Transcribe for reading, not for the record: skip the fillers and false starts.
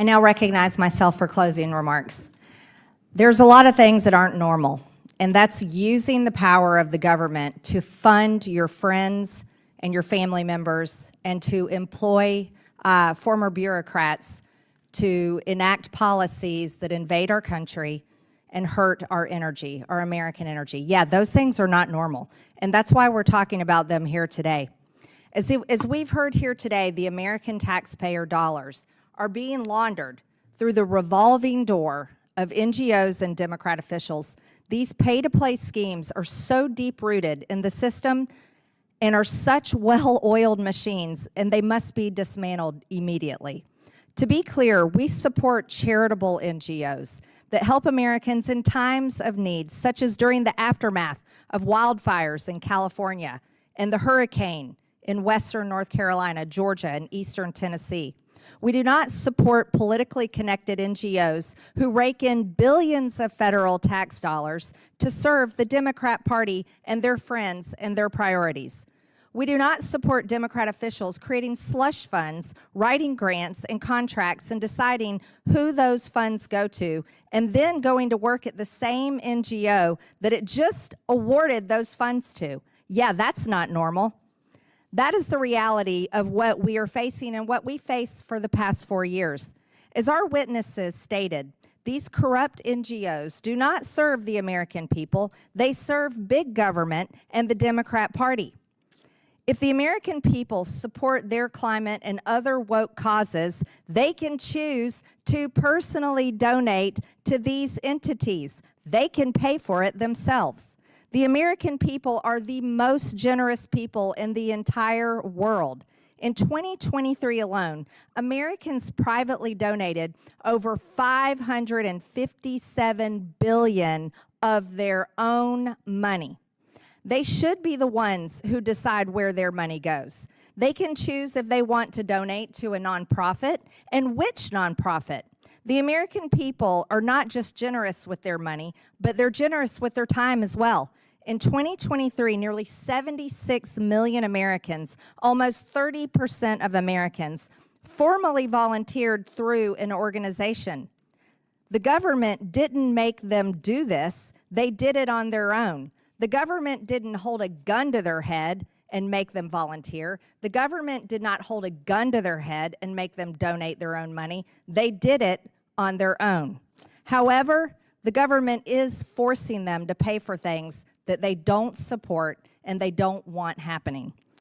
I now recognize myself for closing remarks. There's a lot of things that aren't normal, and that's using the power of the government to fund your friends and your family members and to employ former bureaucrats to enact policies that invade our country and hurt our energy, our American energy. Yeah, those things are not normal, and that's why we're talking about them here today. As we've heard here today, the American taxpayer dollars are being laundered through the revolving door of NGOs and Democrat officials. These pay-to-play schemes are so deep-rooted in the system and are such well-oiled machines, and they must be dismantled immediately. To be clear, we support charitable NGOs that help Americans in times of need, such as during the aftermath of wildfires in California and the hurricane in western North Carolina, Georgia, and eastern Tennessee. We do not support politically connected NGOs who rake in billions of federal tax dollars to serve the Democrat Party and their friends and their priorities. We do not support Democrat officials creating slush funds, writing grants and contracts and deciding who those funds go to, and then going to work at the same NGO that it just awarded those funds to. Yeah, that's not normal. That is the reality of what we are facing and what we faced for the past 4 years. As our witnesses stated, these corrupt NGOs do not serve the American people. They serve big government and the Democrat Party. If the American people support their climate and other woke causes, they can choose to personally donate to these entities. They can pay for it themselves. The American people are the most generous people in the entire world. In 2023 alone, Americans privately donated over $557 billion of their own money. They should be the ones who decide where their money goes. They can choose if they want to donate to a nonprofit and which nonprofit. The American people are not just generous with their money, but they're generous with their time as well. In 2023, nearly 76 million Americans, almost 30% of Americans, formally volunteered through an organization. The government didn't make them do this. They did it on their own. The government didn't hold a gun to their head and make them volunteer. The government did not hold a gun to their head and make them donate their own money. They did it on their own. However, the government is forcing them to pay for things that they don't support and they don't want happening.